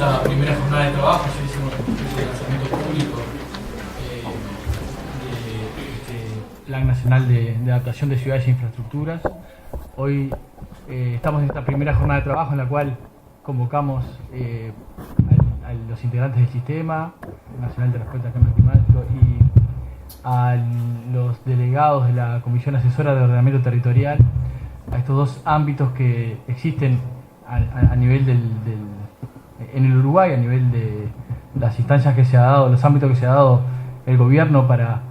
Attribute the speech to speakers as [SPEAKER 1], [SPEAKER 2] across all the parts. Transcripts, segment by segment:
[SPEAKER 1] esta primera jornada de trabajo. Ya hicimos el lanzamiento público de Plan Nacional de Adaptación de Ciudades e Infraestructuras. Hoy estamos en esta primera jornada de trabajo en la cual convocamos a los integrantes del Sistema Nacional de Respuesta al Cambio Climático y a los delegados de la Comisión Asesora de Ordenamiento Territorial, a estos dos ámbitos que existen a nivel en el Uruguay, a nivel de las instancias que se ha dado, los ámbitos que se ha dado el gobierno para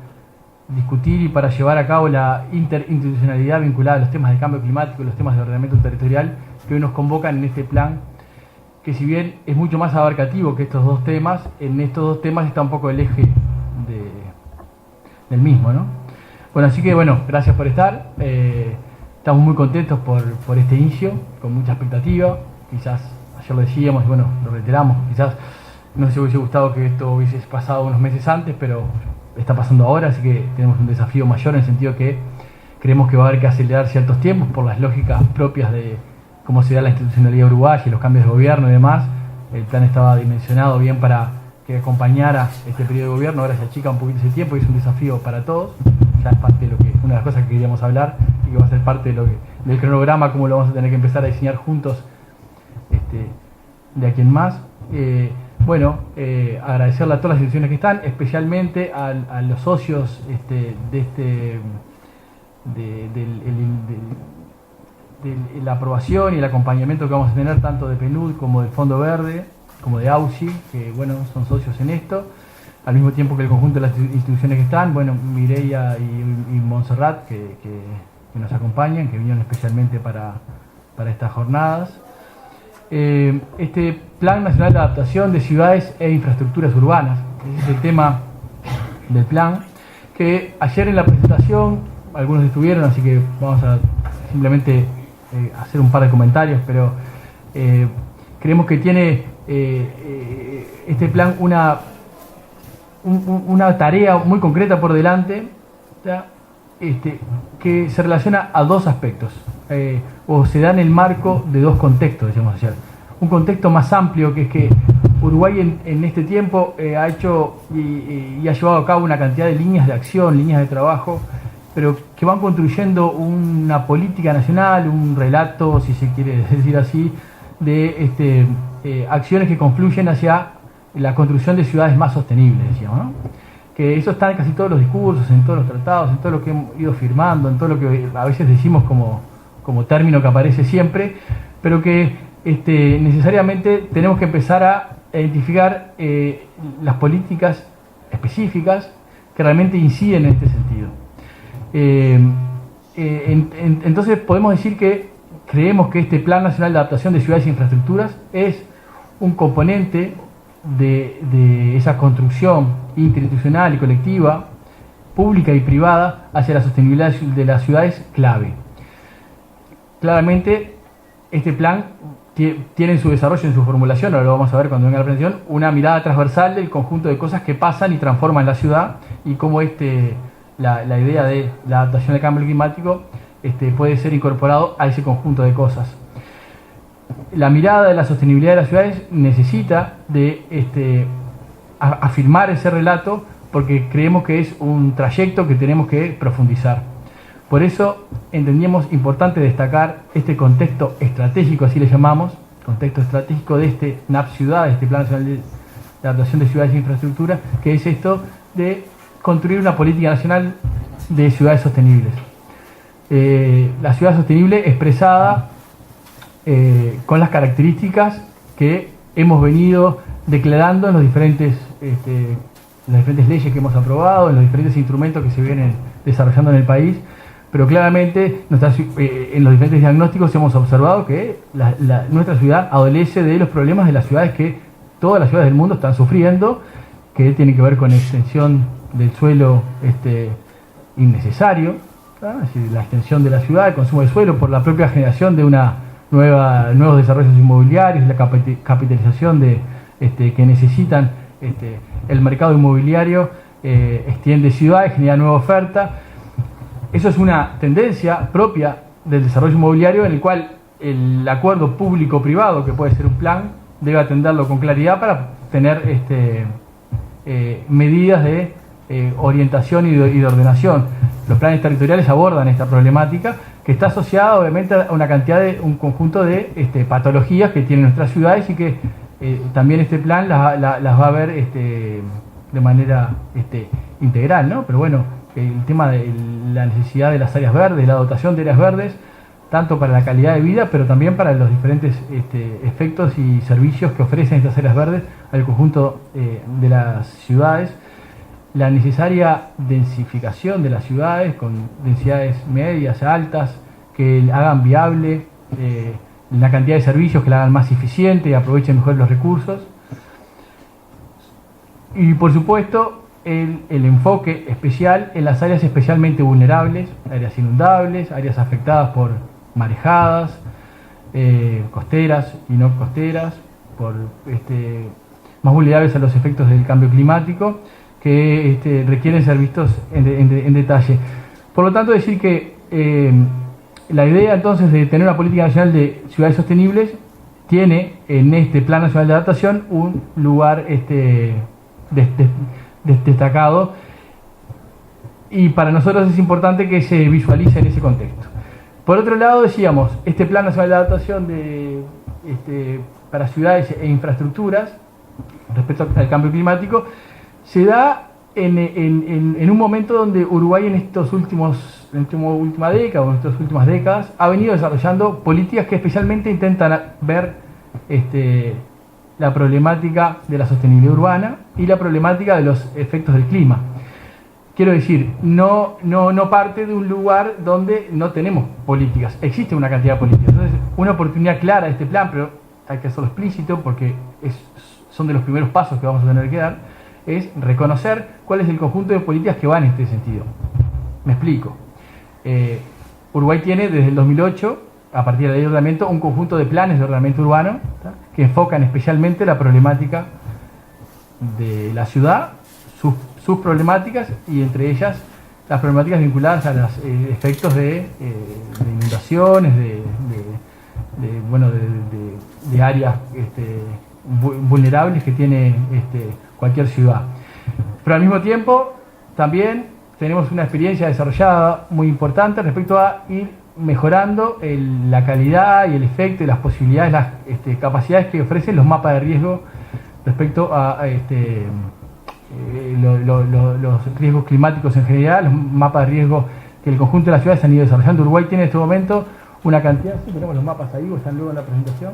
[SPEAKER 1] discutir y para llevar a cabo la interinstitucionalidad vinculada a los temas de cambio climático y los temas de ordenamiento territorial que hoy nos convocan en este plan, que si bien es mucho más abarcativo que estos dos temas, en estos dos temas está un poco el eje del mismo, ¿no? Bueno, así que bueno, gracias por estar. Estamos muy contentos por este inicio, con mucha expectativa. Quizás ayer lo decíamos y bueno, lo reiteramos, quizás no se hubiese gustado que esto hubiese pasado unos meses antes, pero está pasando ahora, así que tenemos un desafío mayor en el sentido que creemos que va a haber que acelerar ciertos tiempos por las lógicas propias de cómo se da la institucionalidad uruguaya y los cambios de gobierno y demás. El plan estaba dimensionado bien para que acompañara este periodo de gobierno, ahora se achica un poquito ese tiempo y es un desafío para todos. Ya es parte de una de las cosas que queríamos hablar y que va a ser parte del cronograma, cómo lo vamos a tener que empezar a diseñar juntos de aquí en más. Agradecerle a todas las instituciones que están, especialmente a los socios de la aprobación y el acompañamiento que vamos a tener tanto de PNUD como del Fondo Verde, como de AUSI, que bueno, son socios en esto, al mismo tiempo que el conjunto de las instituciones que están, bueno, Mireia y Montserrat, que nos acompañan, que vinieron especialmente para estas jornadas. Este Plan Nacional de Adaptación de Ciudades e Infraestructuras Urbanas, ese es el tema del plan, que ayer en la presentación algunos estuvieron, así que vamos a simplemente hacer un par de comentarios, pero creemos que tiene este plan una tarea muy concreta por delante, ¿ya? Que se relaciona a dos aspectos, o se da en el marco de dos contextos, decíamos ayer. Un contexto más amplio, que es que Uruguay en este tiempo ha hecho y ha llevado a cabo una cantidad de líneas de acción, líneas de trabajo, pero que van construyendo una política nacional, un relato, si se quiere decir así, de acciones que confluyen hacia la construcción de ciudades más sostenibles, decíamos, ¿no? Que eso está en casi todos los discursos, en todos los tratados, en todo lo que hemos ido firmando, en todo lo que a veces decimos como término que aparece siempre, pero que necesariamente tenemos que empezar a identificar las políticas específicas que realmente inciden en este sentido. Entonces podemos decir que creemos que este Plan Nacional de Adaptación de Ciudades e Infraestructuras es un componente de esa construcción interinstitucional y colectiva, pública y privada, hacia la sostenibilidad de las ciudades clave. Claramente, este plan tiene en su desarrollo, en su formulación, ahora lo vamos a ver cuando venga la presentación, una mirada transversal del conjunto de cosas que pasan y transforman la ciudad y cómo la idea de la adaptación al cambio climático puede ser incorporado a ese conjunto de cosas. La mirada de la sostenibilidad de las ciudades necesita de afirmar ese relato, porque creemos que es un trayecto que tenemos que profundizar. Por eso entendíamos importante destacar este contexto estratégico, así le llamamos, contexto estratégico de este NAP Ciudad, este Plan Nacional de Adaptación de Ciudades e Infraestructuras, que es esto de construir una política nacional de ciudades sostenibles. La ciudad sostenible expresada con las características que hemos venido declarando en las diferentes leyes que hemos aprobado, en los diferentes instrumentos que se vienen desarrollando en el país, pero claramente en los diferentes diagnósticos hemos observado que nuestra ciudad adolece de los problemas de las ciudades que todas las ciudades del mundo están sufriendo, que tienen que ver con extensión del suelo innecesario, ¿no? Es decir, la extensión de la ciudad, el consumo de suelo por la propia generación de nuevos desarrollos inmobiliarios, la capitalización que necesitan el mercado inmobiliario, extiende ciudades, genera nueva oferta. Eso es una tendencia propia del desarrollo inmobiliario, en el cual el acuerdo público-privado, que puede ser un plan, debe atenderlo con claridad para tener medidas de orientación y de ordenación. Los planes territoriales abordan esta problemática que está asociada obviamente a una cantidad de un conjunto de patologías que tienen nuestras ciudades y que también este plan las va a ver de manera integral, ¿no? Pero bueno, el tema de la necesidad de las áreas verdes, la dotación de áreas verdes, tanto para la calidad de vida, pero también para los diferentes efectos y servicios que ofrecen estas áreas verdes al conjunto de las ciudades. La necesaria densificación de las ciudades con densidades medias, altas, que hagan viable la cantidad de servicios, que la hagan más eficiente y aprovechen mejor los recursos. Y por supuesto, el enfoque especial en las áreas especialmente vulnerables, áreas inundables, áreas afectadas por marejadas, costeras y no costeras, más vulnerables a los efectos del cambio climático, que requieren ser vistos en detalle. Por lo tanto, decir que la idea entonces de tener una política nacional de ciudades sostenibles tiene en este Plan Nacional de Adaptación un lugar destacado, y para nosotros es importante que se visualice en ese contexto. Por otro lado, decíamos, este Plan Nacional de Adaptación para ciudades e infraestructuras respecto al cambio climático se da en un momento donde Uruguay en esta última década o en estas últimas décadas ha venido desarrollando políticas que especialmente intentan ver la problemática de la sostenibilidad urbana y la problemática de los efectos del clima. Quiero decir, no parte de un lugar donde no tenemos políticas. Existe una cantidad de políticas. Entonces, una oportunidad clara de este plan, pero hay que hacerlo explícito porque son de los primeros pasos que vamos a tener que dar, es reconocer cuál es el conjunto de políticas que van en este sentido. Me explico. Uruguay tiene desde el 2008, a partir de ahí de ordenamiento, un conjunto de planes de ordenamiento urbano, ¿tá?, que enfocan especialmente la problemática de la ciudad, sus problemáticas, y entre ellas las problemáticas vinculadas a los efectos de inundaciones, de áreas vulnerables que tiene cualquier ciudad. Pero al mismo tiempo también tenemos una experiencia desarrollada muy importante respecto a ir mejorando la calidad y el efecto y las posibilidades, las capacidades que ofrecen los mapas de riesgo respecto a los riesgos climáticos en general, los mapas de riesgo que el conjunto de las ciudades han ido desarrollando. Uruguay tiene en este momento una cantidad, sí, tenemos los mapas ahí, o están luego en la presentación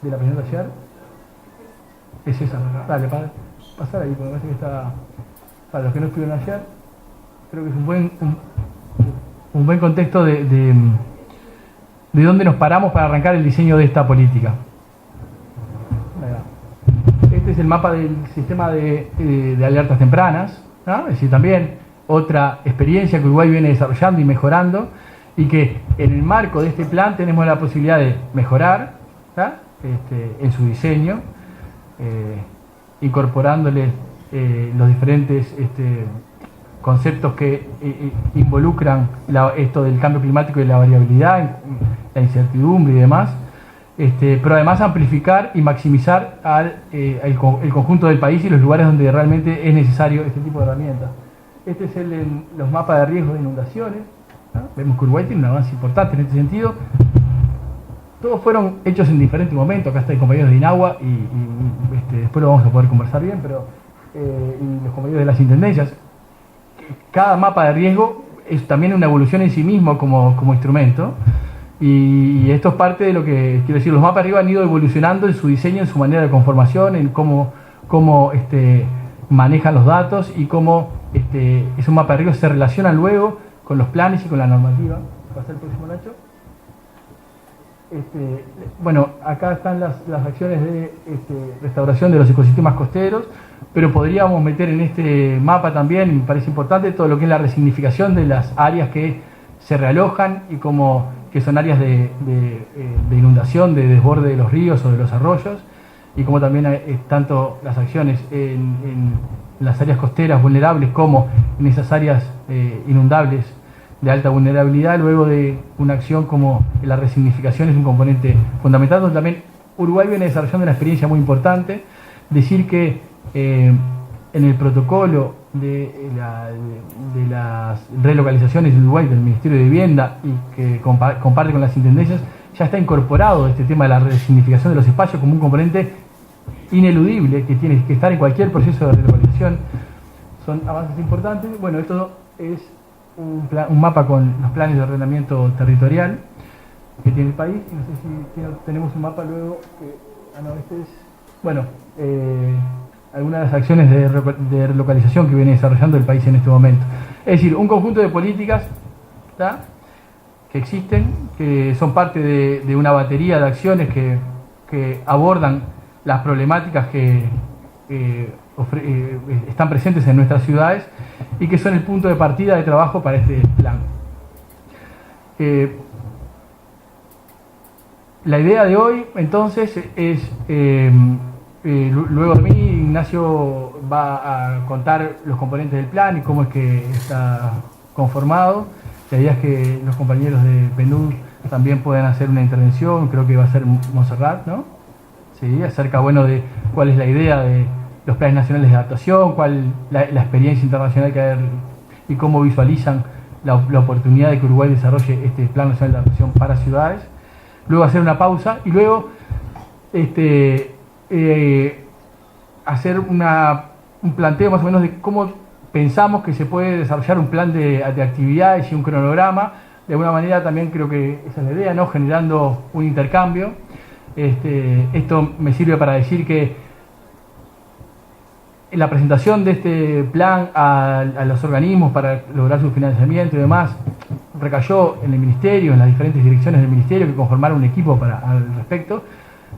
[SPEAKER 1] de la presentación. Es esa, dale, pasar ahí, porque me parece que está, para los que no estuvieron ayer, creo que es un buen contexto de dónde nos paramos para arrancar el diseño de esta política. Este es el mapa del sistema de alertas tempranas, ¿no? Es decir, también otra experiencia que Uruguay viene desarrollando y mejorando, y que en el marco de este plan tenemos la posibilidad de mejorar, ¿tá?, en su diseño, incorporándole los diferentes conceptos que involucran esto del cambio climático y la variabilidad, la incertidumbre y demás, pero además amplificar y maximizar el conjunto del país y los lugares donde realmente es necesario este tipo de herramientas. Este es los mapas de riesgo de inundaciones, ¿no? Vemos que Uruguay tiene un avance importante en este sentido. Todos fueron hechos en diferentes momentos. Acá está el compañero de INAHUA y después lo vamos a poder conversar bien, pero y los compañeros de las intendencias. Cada mapa de riesgo es también una evolución en sí mismo como instrumento, y esto es parte de lo que quiero decir. Los mapas de riesgo han ido evolucionando en su diseño, en su manera de conformación, en cómo manejan los datos y cómo esos mapas de riesgo se relacionan luego con los planes y con la normativa. ¿Pasa el próximo, Nacho? Bueno, acá están las acciones de restauración de los ecosistemas costeros, pero podríamos meter en este mapa también, me parece importante, todo lo que es la resignificación de las áreas que se realojan y que son áreas de inundación, de desborde de los ríos o de los arroyos, y como también tanto las acciones en las áreas costeras vulnerables como en esas áreas inundables de alta vulnerabilidad. Luego de una acción como la resignificación es un componente fundamental, donde también Uruguay viene desarrollando una experiencia muy importante. Decir que en el protocolo de las relocalizaciones de Uruguay del Ministerio de Vivienda y que comparte con las intendencias, ya está incorporado este tema de la resignificación de los espacios como un componente ineludible que tiene que estar en cualquier proceso de relocalización. Son avances importantes. Bueno, esto es un mapa con los planes de ordenamiento territorial que tiene el país. No sé si tenemos un mapa luego. Este es, bueno, algunas de las acciones de relocalización que viene desarrollando el país en este momento. Es decir, un conjunto de políticas, ¿tá?, que existen, que son parte de una batería de acciones que abordan las problemáticas que están presentes en nuestras ciudades y que son el punto de partida de trabajo para este plan. La idea de hoy, entonces, es, luego de mí, Ignacio va a contar los componentes del plan y cómo es que está conformado. La idea es que los compañeros de PNUD también puedan hacer una intervención, creo que va a ser Montserrat, ¿no? Sí, acerca, bueno, de cuál es la idea de los planes nacionales de adaptación, cuál la experiencia internacional que hay y cómo visualizan la oportunidad de que Uruguay desarrolle este plan nacional de adaptación para ciudades. Luego hacer una pausa y luego hacer un planteo más o menos de cómo pensamos que se puede desarrollar un plan de actividades y un cronograma. De alguna manera también creo que esa es la idea, ¿no?, generando un intercambio. Esto me sirve para decir que la presentación de este plan a los organismos para lograr su financiamiento y demás recayó en el Ministerio, en las diferentes direcciones del Ministerio que conformaron un equipo al respecto,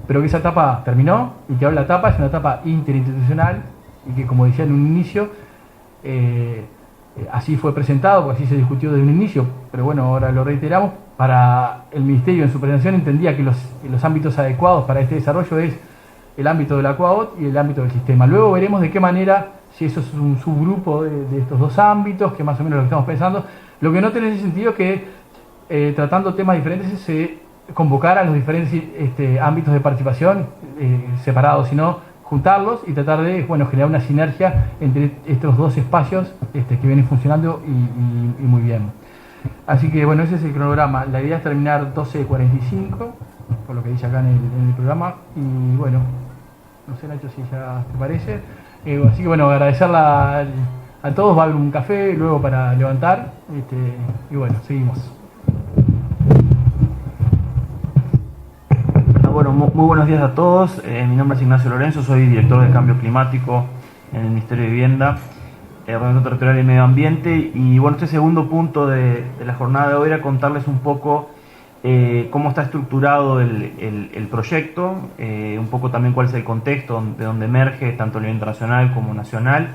[SPEAKER 1] pero que esa etapa terminó y que ahora la etapa es una etapa interinstitucional y que, como decía en un inicio, así fue presentado, porque así se discutió desde un inicio, pero bueno, ahora lo reiteramos. Para el Ministerio en su presentación entendía que los ámbitos adecuados para este desarrollo es el ámbito de la CUAOT y el ámbito del sistema. Luego veremos de qué manera, si eso es un subgrupo de estos dos ámbitos, que más o menos lo que estamos pensando. Lo que no tiene sentido es que tratando temas diferentes se convocara a los diferentes ámbitos de participación separados, sino juntarlos y tratar de, bueno, generar una sinergia entre estos dos espacios que vienen funcionando y muy bien. Así que bueno, ese es el cronograma. La idea es terminar 12:45, por lo que dice acá en el programa. Y bueno, no sé, Nacho, si ya te parece. Así que bueno, agradecerla a todos. Va a haber un café luego para levantar. Y bueno, seguimos.
[SPEAKER 2] Bueno, muy buenos días a todos. Mi nombre es Ignacio Lorenzo, soy director de Cambio Climático en el Ministerio de Vivienda, Ordenamiento Territorial y Medio Ambiente. Y bueno, este segundo punto de la jornada de hoy era contarles un poco cómo está estructurado el proyecto, un poco también cuál es el contexto de donde emerge tanto a nivel internacional como nacional.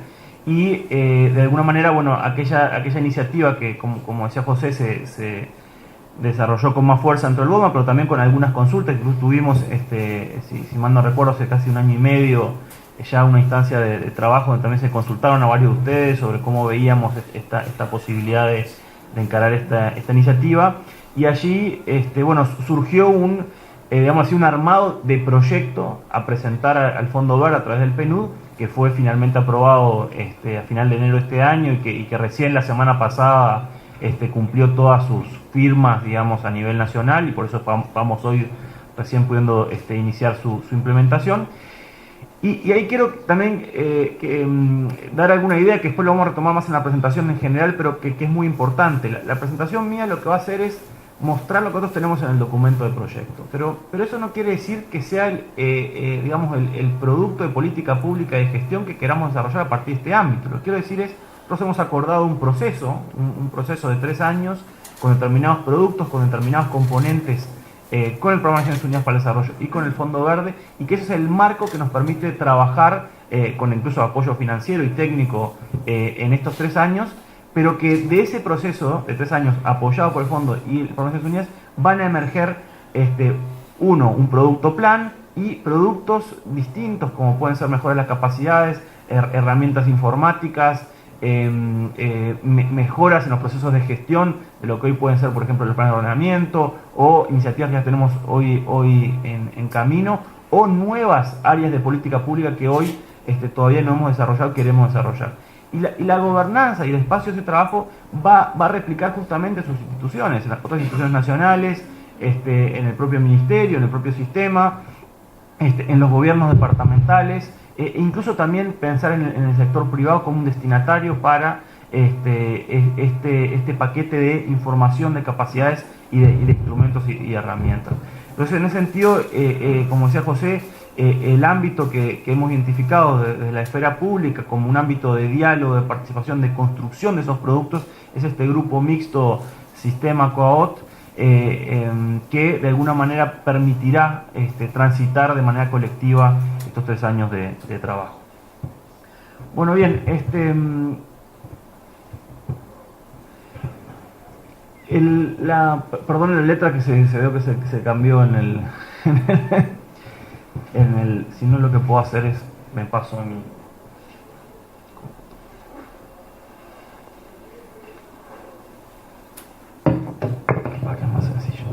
[SPEAKER 2] Y de alguna manera, bueno, aquella iniciativa que, como decía José, se desarrolló con más fuerza dentro del BOMA, pero también con algunas consultas. Incluso tuvimos, si mal no recuerdo, hace casi un año y medio, ya una instancia de trabajo donde también se consultaron a varios de ustedes sobre cómo veíamos esta posibilidad de encarar esta iniciativa. Y allí, bueno, surgió un armado de proyecto a presentar al Fondo Verde a través del PNUD, que fue finalmente aprobado a final de enero de este año y que recién la semana pasada cumplió todas sus firmas, digamos, a nivel nacional, y por eso estamos hoy recién pudiendo iniciar su implementación. Y ahí quiero también dar alguna idea que después lo vamos a retomar más en la presentación en general, pero que es muy importante. La presentación mía lo que va a hacer es mostrar lo que nosotros tenemos en el documento de proyecto, pero eso no quiere decir que sea el producto de política pública y de gestión que queramos desarrollar a partir de este ámbito. Lo que quiero decir es, nosotros hemos acordado un proceso de 3 años con determinados productos, con determinados componentes, con el Programa de Naciones Unidas para el Desarrollo y con el Fondo Verde, y que ese es el marco que nos permite trabajar con incluso apoyo financiero y técnico en estos 3 años, pero que de ese proceso de 3 años apoyado por el Fondo y el Programa de Naciones Unidas van a emerger un producto plan y productos distintos, como pueden ser mejoras de las capacidades, herramientas informáticas, mejoras en los procesos de gestión de lo que hoy pueden ser, por ejemplo, los planes de ordenamiento o iniciativas que ya tenemos hoy en camino, o nuevas áreas de política pública que hoy todavía no hemos desarrollado, queremos desarrollar. Y la gobernanza y el espacio de trabajo va a replicar justamente sus instituciones, en las otras instituciones nacionales, en el propio ministerio, en el propio sistema, en los gobiernos departamentales, e incluso también pensar en el sector privado como un destinatario para este paquete de información, de capacidades y de instrumentos y herramientas. Entonces, en ese sentido, como decía José, el ámbito que hemos identificado desde la esfera pública como un ámbito de diálogo, de participación, de construcción de esos productos, es este grupo mixto Sistema Coaot, que de alguna manera permitirá transitar de manera colectiva estos 3 años de trabajo. Bueno, bien, perdón la letra que se veo que se cambió en el si no, lo que puedo hacer es me paso a mi para que es más sencillo.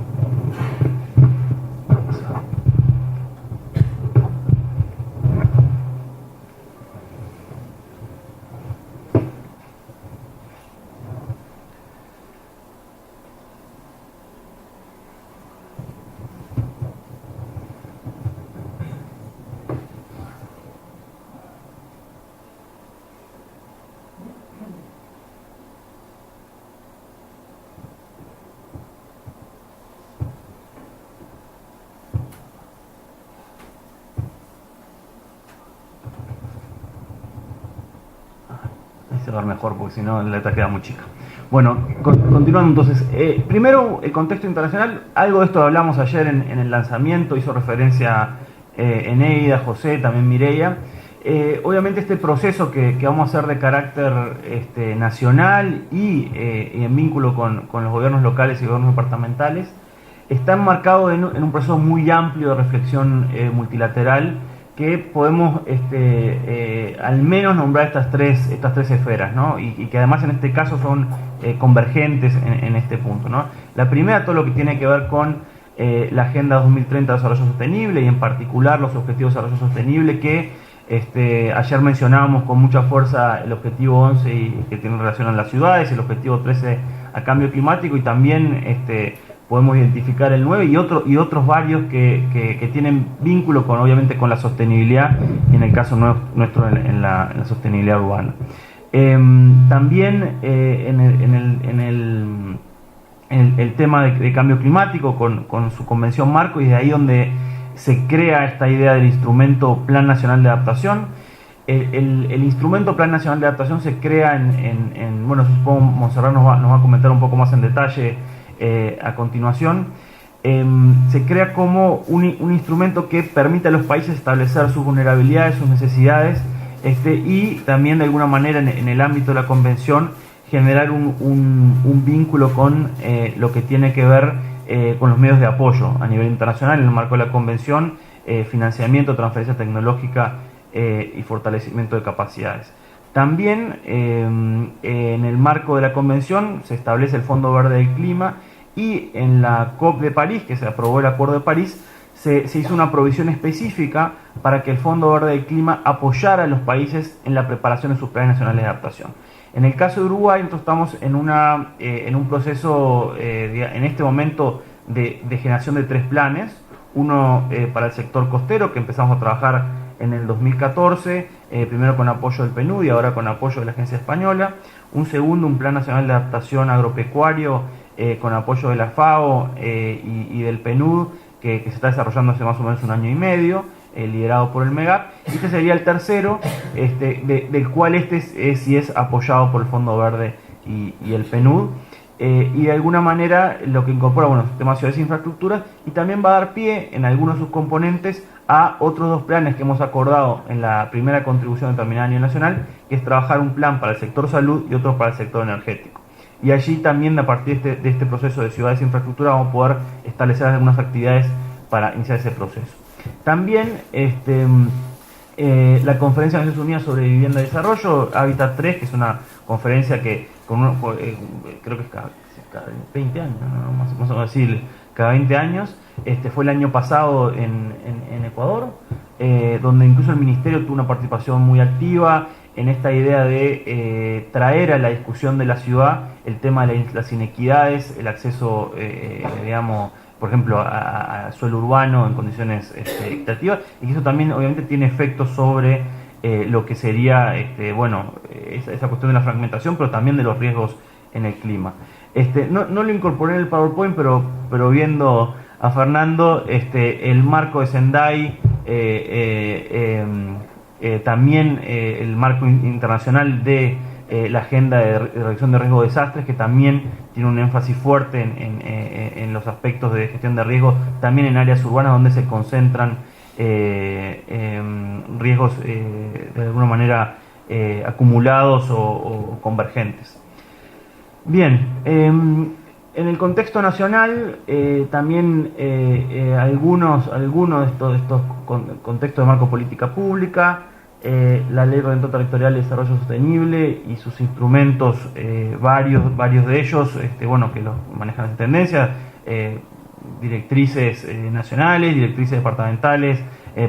[SPEAKER 2] Se va a ver mejor porque si no la letra queda muy chica. Bueno, continuando entonces. Primero, el contexto internacional. Algo de esto hablamos ayer en el lanzamiento, hizo referencia Eneida, José, también Mireia. Obviamente este proceso que vamos a hacer de carácter nacional y en vínculo con los gobiernos locales y gobiernos departamentales está enmarcado en un proceso muy amplio de reflexión multilateral, que podemos al menos nombrar estas tres esferas, ¿no? Y que además en este caso son convergentes en este punto, ¿no? La primera, todo lo que tiene que ver con la Agenda 2030 de Desarrollo Sostenible, y en particular los Objetivos de Desarrollo Sostenible, que ayer mencionábamos con mucha fuerza el Objetivo 11 y que tiene relación a las ciudades, el Objetivo 13 a cambio climático, y también podemos identificar el 9 y otros varios que tienen vínculo obviamente con la sostenibilidad, y en el caso nuestro en la sostenibilidad urbana. También en el tema de cambio climático con su convención marco, y de ahí donde se crea esta idea del instrumento Plan Nacional de Adaptación. El instrumento Plan Nacional de Adaptación se crea bueno, supongo Montserrat nos va a comentar un poco más en detalle a continuación. Se crea como un instrumento que permite a los países establecer sus vulnerabilidades, sus necesidades, y también de alguna manera en el ámbito de la convención generar un vínculo con lo que tiene que ver con los medios de apoyo a nivel internacional en el marco de la convención, financiamiento, transferencia tecnológica y fortalecimiento de capacidades. También en el marco de la convención se establece el Fondo Verde del Clima, y en la COP de París, que se aprobó el Acuerdo de París, se hizo una provisión específica para que el Fondo Verde del Clima apoyara a los países en la preparación de sus planes nacionales de adaptación. En el caso de Uruguay, nosotros estamos en un proceso en este momento de generación de 3 planes. Uno para el sector costero, que empezamos a trabajar en el 2014, primero con apoyo del PNUD y ahora con apoyo de la Agencia Española. Un segundo, un Plan Nacional de Adaptación Agropecuario, con apoyo de la FAO y del PNUD, que se está desarrollando hace más o menos 1 año y medio, liderado por el MEGAP. Este sería el tercero, del cual sí es apoyado por el Fondo Verde y el PNUD. Y de alguna manera lo que incorpora, bueno, temas ciudades e infraestructuras, y también va a dar pie en algunos de sus componentes a otros 2 planes que hemos acordado en la primera contribución determinada a nivel nacional, que es trabajar un plan para el sector salud y otro para el sector energético. Y allí también, a partir de este proceso de ciudades e infraestructura, vamos a poder establecer algunas actividades para iniciar ese proceso. También la Conferencia de Naciones Unidas sobre Vivienda y Desarrollo, Hábitat 3, que es una conferencia que creo que cada 20 años, ¿no? Más o menos decir, cada 20 años. Fue el año pasado en Ecuador, donde incluso el Ministerio tuvo una participación muy activa en esta idea de traer a la discusión de la ciudad el tema de las inequidades, el acceso, digamos, por ejemplo, a suelo urbano en condiciones equitativas, y que eso también obviamente tiene efectos sobre lo que sería esa cuestión de la fragmentación, pero también de los riesgos en el clima. No lo incorporé en el PowerPoint, pero viendo a Fernando, el marco de Sendai, también el marco internacional de la agenda de reducción de riesgo de desastres, que también tiene un énfasis fuerte en los aspectos de gestión de riesgos, también en áreas urbanas donde se concentran riesgos de alguna manera acumulados o convergentes. Bien, en el contexto nacional también algunos de estos contextos de marco política pública, la Ley Redentor Territorial de Desarrollo Sostenible y sus instrumentos, varios de ellos, que los manejan las tendencias, directrices nacionales, directrices departamentales,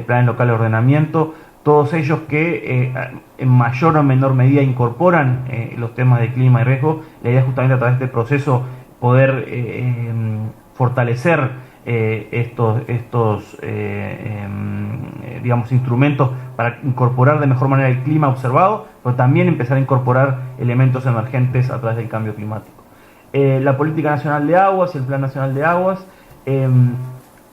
[SPEAKER 2] planes locales de ordenamiento, todos ellos que en mayor o menor medida incorporan los temas de clima y riesgo. La idea es justamente a través de este proceso poder fortalecer estos instrumentos para incorporar de mejor manera el clima observado, pero también empezar a incorporar elementos emergentes a través del cambio climático. La Política Nacional de Aguas y el Plan Nacional de Aguas.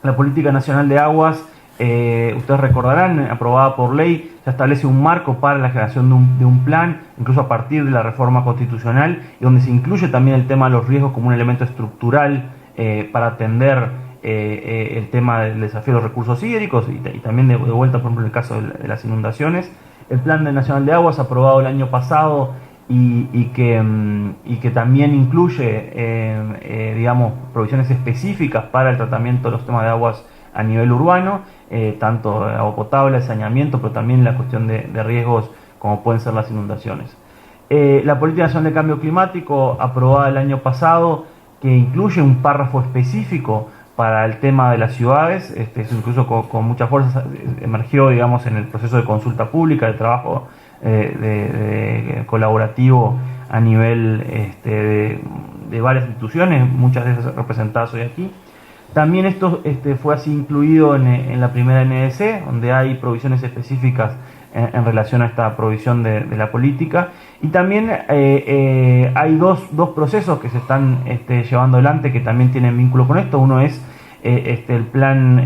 [SPEAKER 2] La Política Nacional de Aguas, ustedes recordarán, aprobada por ley, ya establece un marco para la generación de un plan, incluso a partir de la reforma constitucional, y donde se incluye también el tema de los riesgos como un elemento estructural para atender el tema del desafío de los recursos hídricos y también de vuelta, por ejemplo, en el caso de las inundaciones. El Plan Nacional de Aguas, aprobado el año pasado y que también incluye, provisiones específicas para el tratamiento de los temas de aguas a nivel urbano, tanto agua potable, saneamiento, pero también la cuestión de riesgos como pueden ser las inundaciones. La Política Nacional de Cambio Climático, aprobada el año pasado, que incluye un párrafo específico para el tema de las ciudades, incluso con mucha fuerza emergió, digamos, en el proceso de consulta pública, de trabajo de colaborativo a nivel de varias instituciones, muchas de esas representadas hoy aquí. También esto fue así incluido en la primera NDC, donde hay provisiones específicas en relación a esta provisión de la política. Y también hay dos procesos que se están llevando adelante que también tienen vínculo con esto. Uno es el Plan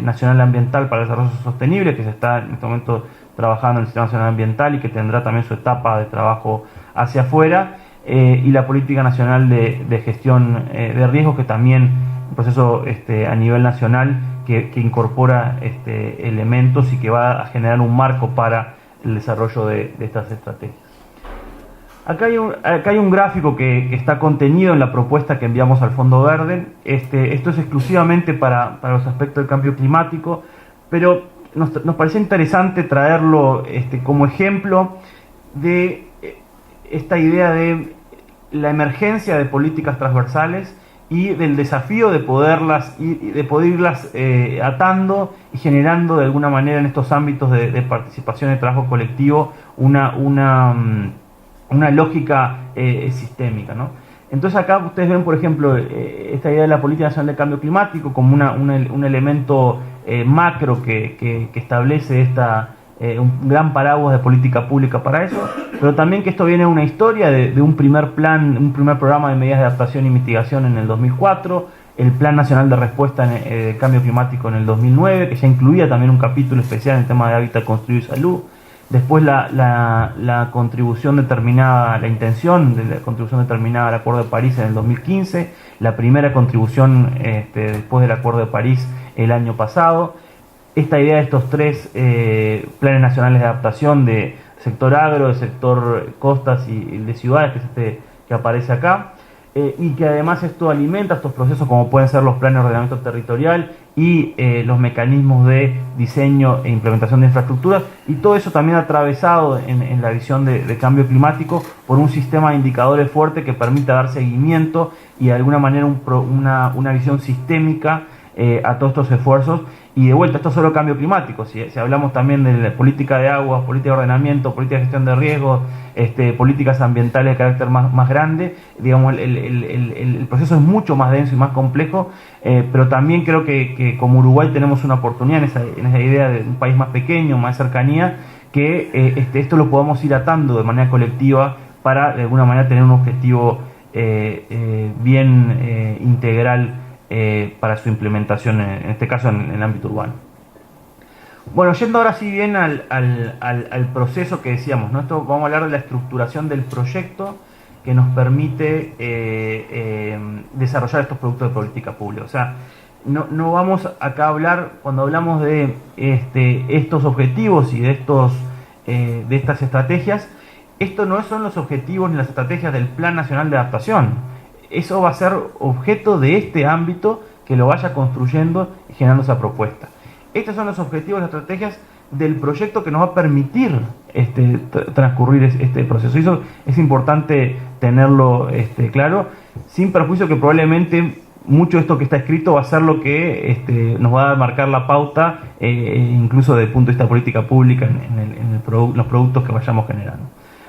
[SPEAKER 2] Nacional Ambiental para el Desarrollo Sostenible, que se está en este momento trabajando en el Sistema Nacional Ambiental y que tendrá también su etapa de trabajo hacia afuera, y la Política Nacional de Gestión de Riesgos, que también un proceso a nivel nacional que incorpora elementos y que va a generar un marco para el desarrollo de estas estrategias. Acá hay un gráfico que está contenido en la propuesta que enviamos al Fondo Verde. Esto es exclusivamente para los aspectos del cambio climático, pero nos parecía interesante traerlo como ejemplo de esta idea de la emergencia de políticas transversales y del desafío de poder irlas atando y generando de alguna manera en estos ámbitos de participación y trabajo colectivo una lógica sistémica, ¿no? Entonces acá ustedes ven, por ejemplo, esta idea de la Política Nacional de Cambio Climático como un elemento macro que establece un gran paraguas de política pública para eso, pero también que esto viene de una historia de un primer programa de medidas de adaptación y mitigación en el 2004, el Plan Nacional de Respuesta al Cambio Climático en el 2009, que ya incluía también un capítulo especial en el tema de hábitat construido y salud. Después la contribución determinada, la intención de la contribución determinada al Acuerdo de París en el 2015, la primera contribución después del Acuerdo de París el año pasado. Esta idea de estos tres planes nacionales de adaptación de sector agro, de sector costas y de ciudades, que aparece acá. y que además esto alimenta estos procesos como pueden ser los planes de ordenamiento territorial y los mecanismos de diseño e implementación de infraestructuras, y todo eso también atravesado en la visión de cambio climático por un sistema de indicadores fuerte que permita dar seguimiento y de alguna manera una visión sistémica a todos estos esfuerzos. Y de vuelta, esto es solo cambio climático. Si hablamos también de la política de agua, política de ordenamiento, política de gestión de riesgos, políticas ambientales de carácter más grande, digamos, el proceso es mucho más denso y más complejo, pero también creo que como Uruguay tenemos una oportunidad en esa idea de un país más pequeño, más cercanía, que esto lo podamos ir atando de manera colectiva para de alguna manera tener un objetivo bien integral para su implementación, en este caso en el ámbito urbano. Bueno, yendo ahora sí bien al proceso que decíamos, ¿no? Esto vamos a hablar de la estructuración del proyecto que nos permite desarrollar estos productos de política pública. O sea, no vamos acá a hablar, cuando hablamos de estos objetivos y de estas estrategias, esto no son los objetivos ni las estrategias del Plan Nacional de Adaptación. Eso va a ser objeto de este ámbito que lo vaya construyendo y generando esa propuesta. Estos son los objetivos y las estrategias del proyecto que nos va a permitir transcurrir este proceso. Y eso es importante tenerlo claro, sin perjuicio que probablemente mucho de esto que está escrito va a ser lo que nos va a marcar la pauta, incluso desde el punto de vista de política pública en los productos que vayamos generando.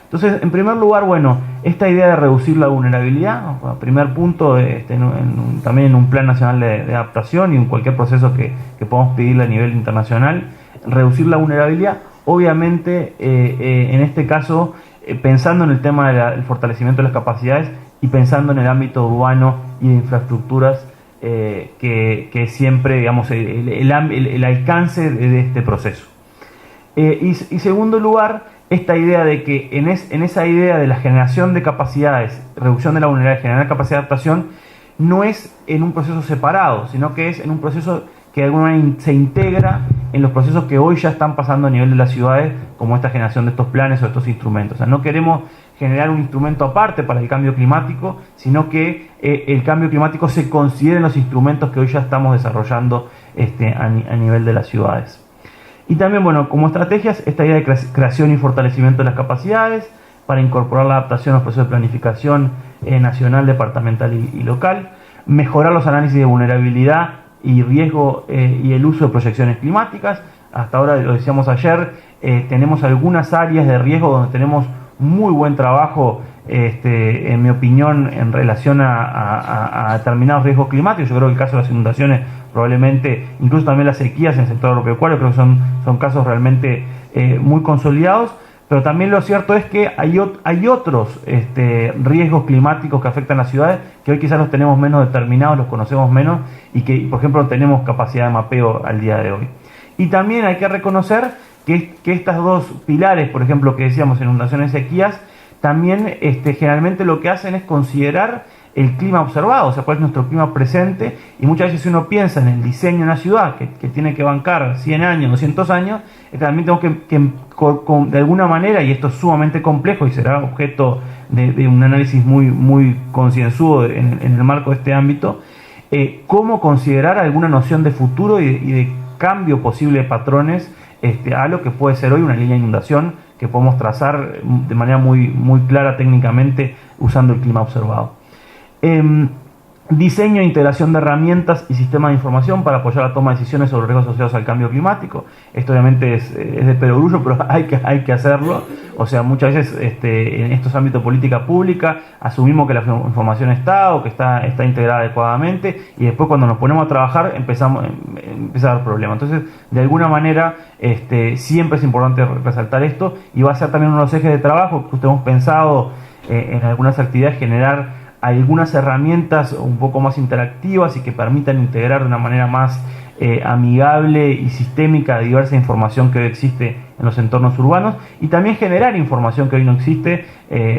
[SPEAKER 2] Entonces, en primer lugar, bueno, esta idea de reducir la vulnerabilidad, primer punto, también en un plan nacional de adaptación y en cualquier proceso que podamos pedirle a nivel internacional, reducir la vulnerabilidad, obviamente, en este caso, pensando en el tema del fortalecimiento de las capacidades y pensando en el ámbito urbano y de infraestructuras, que siempre, digamos, el alcance de este proceso. Y segundo lugar, esta idea de que en esa idea de la generación de capacidades, reducción de la vulnerabilidad, generar capacidad de adaptación, no es en un proceso separado, sino que es en un proceso que de alguna manera se integra en los procesos que hoy ya están pasando a nivel de las ciudades, como esta generación de estos planes o estos instrumentos. O sea, no queremos generar un instrumento aparte para el cambio climático, sino que el cambio climático se considere en los instrumentos que hoy ya estamos desarrollando a nivel de las ciudades. Y también, bueno, como estrategias, esta idea de creación y fortalecimiento de las capacidades para incorporar la adaptación a los procesos de planificación nacional, departamental y local, mejorar los análisis de vulnerabilidad y riesgo y el uso de proyecciones climáticas. Hasta ahora, lo decíamos ayer, tenemos algunas áreas de riesgo donde tenemos muy buen trabajo, en mi opinión, en relación a determinados riesgos climáticos. Yo creo que el caso de las inundaciones, probablemente, incluso también las sequías en el sector agropecuario, creo que son casos realmente muy consolidados, pero también lo cierto es que hay otros riesgos climáticos que afectan a las ciudades, que hoy quizás los tenemos menos determinados, los conocemos menos, y que, por ejemplo, no tenemos capacidad de mapeo al día de hoy. Y también hay que reconocer que estas dos pilares, por ejemplo, que decíamos, inundaciones y sequías, también generalmente lo que hacen es considerar el clima observado, o sea, cuál es nuestro clima presente, y muchas veces si uno piensa en el diseño de una ciudad que tiene que bancar 100 años, 200 años, también tenemos que de alguna manera, y esto es sumamente complejo y será objeto de un análisis muy concienzudo en el marco de este ámbito, cómo considerar alguna noción de futuro y de cambio posible de patrones a lo que puede ser hoy una línea de inundación que podemos trazar de manera muy clara técnicamente usando el clima observado. Diseño e integración de herramientas y sistemas de información para apoyar la toma de decisiones sobre riesgos asociados al cambio climático. Esto obviamente es de perogrullo, pero hay que hacerlo. O sea, muchas veces en estos ámbitos de política pública asumimos que la información está o que está integrada adecuadamente, y después cuando nos ponemos a trabajar empieza a dar problemas. Entonces, de alguna manera, siempre es importante resaltar esto, y va a ser también uno de los ejes de trabajo que hemos pensado en algunas actividades, generar algunas herramientas un poco más interactivas y que permitan integrar de una manera más amigable y sistémica diversa información que hoy existe en los entornos urbanos, y también generar información que hoy no existe.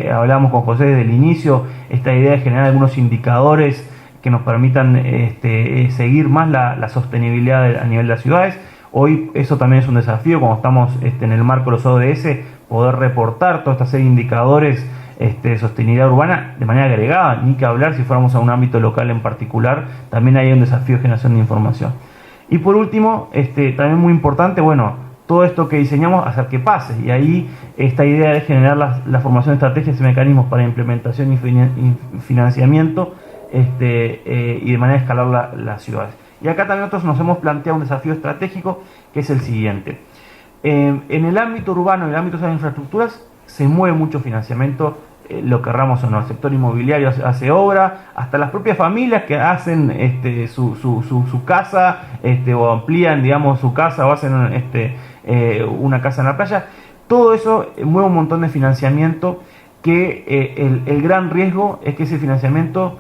[SPEAKER 2] Hablábamos con José desde el inicio, esta idea de generar algunos indicadores que nos permitan seguir más la sostenibilidad a nivel de las ciudades. Hoy eso también es un desafío, cuando estamos en el marco de los ODS, poder reportar toda esta serie de indicadores sostenibilidad urbana de manera agregada, ni que hablar si fuéramos a un ámbito local en particular, también hay un desafío de generación de información. Y por último, también muy importante, bueno, todo esto que diseñamos hacer que pase, y ahí esta idea de generar la formación de estrategias y mecanismos para implementación y financiamiento y de manera de escalar las ciudades. Y acá también nosotros nos hemos planteado un desafío estratégico que es el siguiente. En el ámbito urbano y en el ámbito de las infraestructuras se mueve mucho financiamiento, lo querramos o no. El sector inmobiliario hace obra, hasta las propias familias que hacen su casa o amplían, digamos, su casa o hacen una casa en la playa. Todo eso mueve un montón de financiamiento que el gran riesgo es que ese financiamiento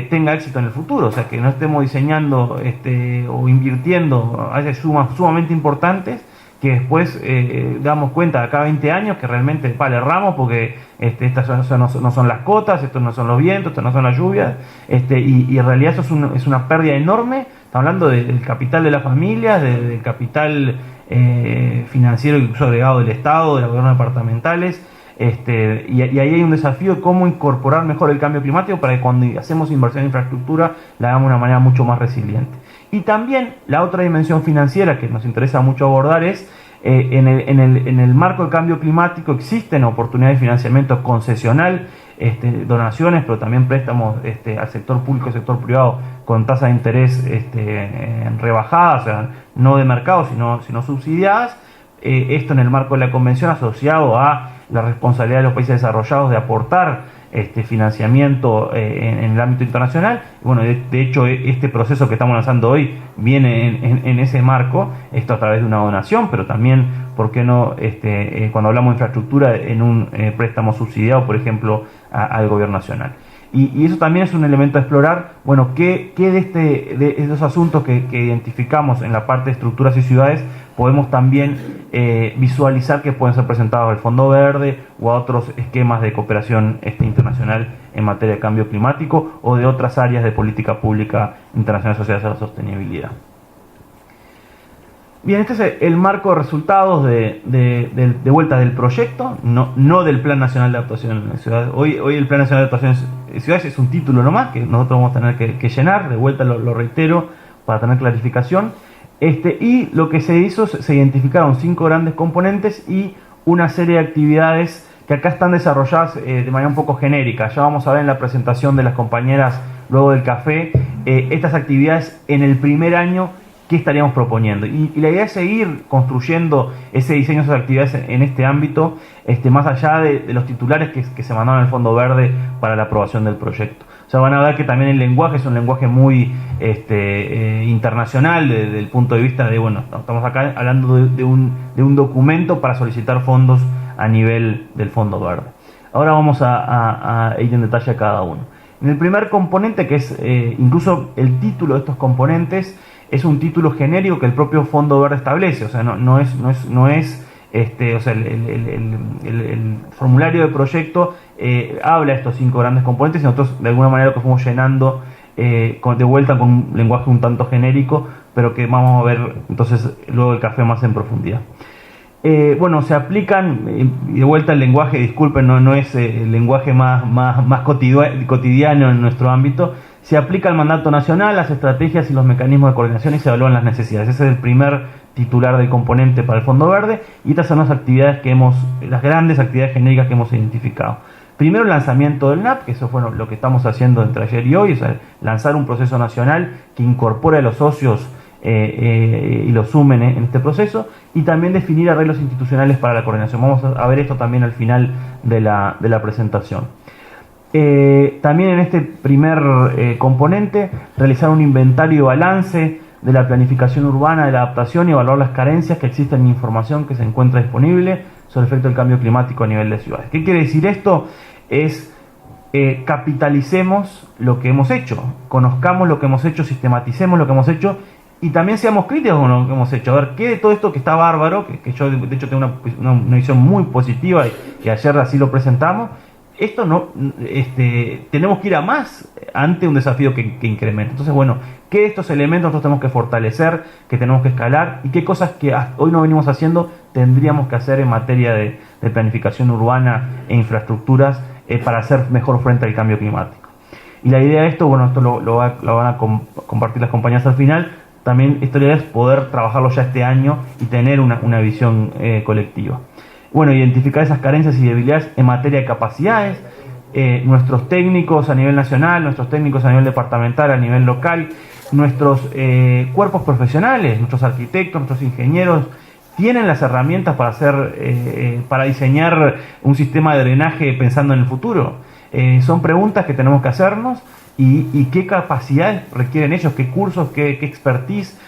[SPEAKER 2] tenga éxito en el futuro, o sea, que no estemos diseñando o invirtiendo a veces sumas sumamente importantes que después damos cuenta de acá 20 años que realmente le erramos porque estas no son las cotas, estos no son los vientos, estos no son las lluvias, y en realidad eso es una pérdida enorme. Estamos hablando del capital de las familias, del capital financiero incluso agregado del Estado, de los gobiernos departamentales. Y ahí hay un desafío de cómo incorporar mejor el cambio climático para que cuando hacemos inversión en infraestructura la hagamos de una manera mucho más resiliente. Y también la otra dimensión financiera que nos interesa mucho abordar es en el marco del cambio climático existen oportunidades de financiamiento concesional, donaciones, pero también préstamos al sector público y sector privado con tasas de interés rebajadas, o sea, no de mercado sino subsidiadas. Esto en el marco de la convención asociado a la responsabilidad de los países desarrollados de aportar financiamiento en el ámbito internacional. Bueno, de hecho este proceso que estamos lanzando hoy viene en ese marco, esto a través de una donación, pero también, ¿por qué no, cuando hablamos de infraestructura, en un préstamo subsidiado, por ejemplo, al gobierno nacional? Y eso también es un elemento a explorar. Bueno, ¿qué de esos asuntos que identificamos en la parte de estructuras y ciudades podemos también visualizar que pueden ser presentados al Fondo Verde o a otros esquemas de cooperación internacional en materia de cambio climático o de otras áreas de política pública internacional asociadas a la sostenibilidad? Bien, este es el marco de resultados de vuelta del proyecto, no del Plan Nacional de Adaptación en Ciudades. Hoy el Plan Nacional de Adaptación en Ciudades es un título nomás que nosotros vamos a tener que llenar, de vuelta lo reitero para tener clarificación. Y lo que se hizo, se identificaron 5 grandes componentes y una serie de actividades que acá están desarrolladas de manera un poco genérica. Ya vamos a ver en la presentación de las compañeras luego del café, estas actividades en el primer año, ¿qué estaríamos proponiendo? Y la idea es seguir construyendo ese diseño de esas actividades en este ámbito, más allá de los titulares que se mandaron al Fondo Verde para la aprobación del proyecto. O sea, van a ver que también el lenguaje es un lenguaje muy internacional desde el punto de vista de, bueno, estamos acá hablando de un documento para solicitar fondos a nivel del Fondo Verde. Ahora vamos a ir en detalle a cada uno. En el primer componente, que es incluso el título de estos componentes, es un título genérico que el propio Fondo Verde establece, o sea, no es o sea, el formulario de proyecto habla de estos 5 grandes componentes y nosotros de alguna manera lo que fuimos llenando de vuelta con un lenguaje un tanto genérico, pero que vamos a ver entonces luego el café más en profundidad. Bueno, se aplican, y de vuelta el lenguaje, disculpen, no es el lenguaje más cotidiano en nuestro ámbito. Se aplica el mandato nacional, las estrategias y los mecanismos de coordinación y se evalúan las necesidades. Ese es el primer titular del componente para el Fondo Verde, y estas son las actividades las grandes actividades genéricas que hemos identificado. Primero, el lanzamiento del NAP, que eso fue lo que estamos haciendo entre ayer y hoy, o sea, lanzar un proceso nacional que incorpore a los socios y los sumen en este proceso, y también definir arreglos institucionales para la coordinación. Vamos a ver esto también al final de la presentación. También en este primer componente, realizar un inventario y balance de la planificación urbana, de la adaptación y evaluar las carencias que existen en información que se encuentra disponible sobre el efecto del cambio climático a nivel de ciudades. ¿Qué quiere decir esto? Es capitalicemos lo que hemos hecho, conozcamos lo que hemos hecho, sistematicemos lo que hemos hecho y también seamos críticos con lo que hemos hecho. A ver, ¿qué de todo esto que está bárbaro? Que yo de hecho tengo una visión muy positiva y ayer así lo presentamos. Esto tenemos que ir a más ante un desafío que incrementa. Entonces, bueno, ¿qué de estos elementos nosotros tenemos que fortalecer, que tenemos que escalar, y qué cosas que hoy no venimos haciendo tendríamos que hacer en materia de planificación urbana e infraestructuras para hacer mejor frente al cambio climático. Y la idea de esto, bueno, esto lo van a compartir las compañías al final. También esta idea es poder trabajarlo ya este año y tener una visión colectiva. Bueno, identificar esas carencias y debilidades en materia de capacidades. Nuestros técnicos a nivel nacional, nuestros técnicos a nivel departamental, a nivel local, nuestros cuerpos profesionales, nuestros arquitectos, nuestros ingenieros, tienen las herramientas para para diseñar un sistema de drenaje pensando en el futuro. Son preguntas que tenemos que hacernos y qué capacidades requieren ellos, qué cursos, qué expertise,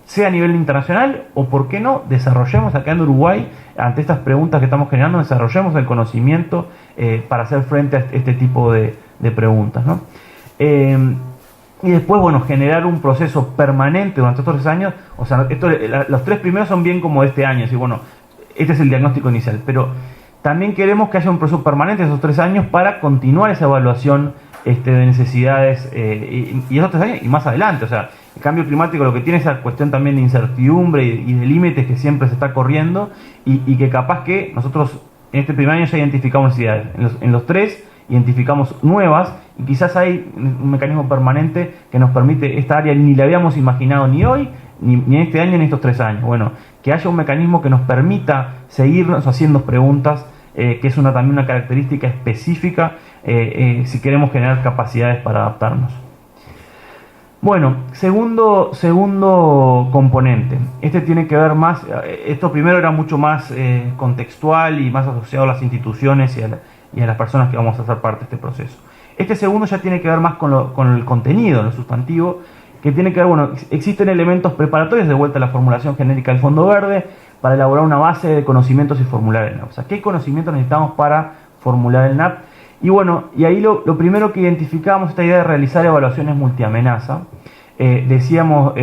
[SPEAKER 2] sea a nivel internacional o, por qué no, desarrollemos acá en Uruguay, ante estas preguntas que estamos generando, desarrollemos el conocimiento para hacer frente a este tipo de preguntas, ¿no? Y después, bueno, generar un proceso permanente durante estos 3 años. O sea, los 3 primeros son bien como de este año, así, bueno, este es el diagnóstico inicial, pero también queremos que haya un proceso permanente esos 3 años para continuar esa evaluación de necesidades y esos 3 años y más adelante. O sea, el cambio climático lo que tiene es esa cuestión también de incertidumbre y de límites que siempre se está corriendo y que capaz que nosotros en este primer año ya identificamos necesidades. En los 3 identificamos nuevas y quizás hay un mecanismo permanente que nos permite esta área ni la habíamos imaginado ni hoy, ni en este año, ni en estos 3 años. Bueno, que haya un mecanismo que nos permita seguirnos haciendo preguntas, que es también una característica específica si queremos generar capacidades para adaptarnos. Bueno, segundo componente. Este tiene que ver más, esto primero era mucho más contextual y más asociado a las instituciones y a las personas que vamos a hacer parte de este proceso. Este segundo ya tiene que ver más con el contenido, lo sustantivo, que tiene que ver, bueno, existen elementos preparatorios de vuelta a la formulación genérica del Fondo Verde para elaborar una base de conocimientos y formular el NAP. O sea, ¿qué conocimientos necesitamos para formular el NAP? Y bueno, y ahí lo primero que identificamos, esta idea de realizar evaluaciones multiamenaza. Decíamos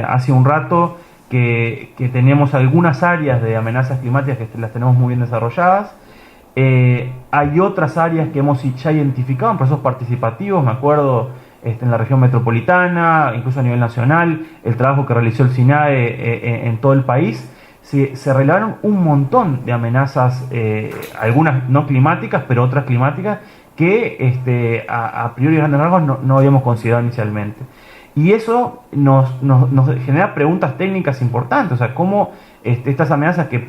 [SPEAKER 2] hace un rato que tenemos algunas áreas de amenazas climáticas que las tenemos muy bien desarrolladas. Hay otras áreas que hemos ya identificado en procesos participativos, me acuerdo en la región metropolitana, incluso a nivel nacional, el trabajo que realizó el SINAE en todo el país. Se revelaron un montón de amenazas, algunas no climáticas, pero otras climáticas, que a priori grandes rasgos no habíamos considerado inicialmente. Y eso nos genera preguntas técnicas importantes, o sea, cómo estas amenazas que,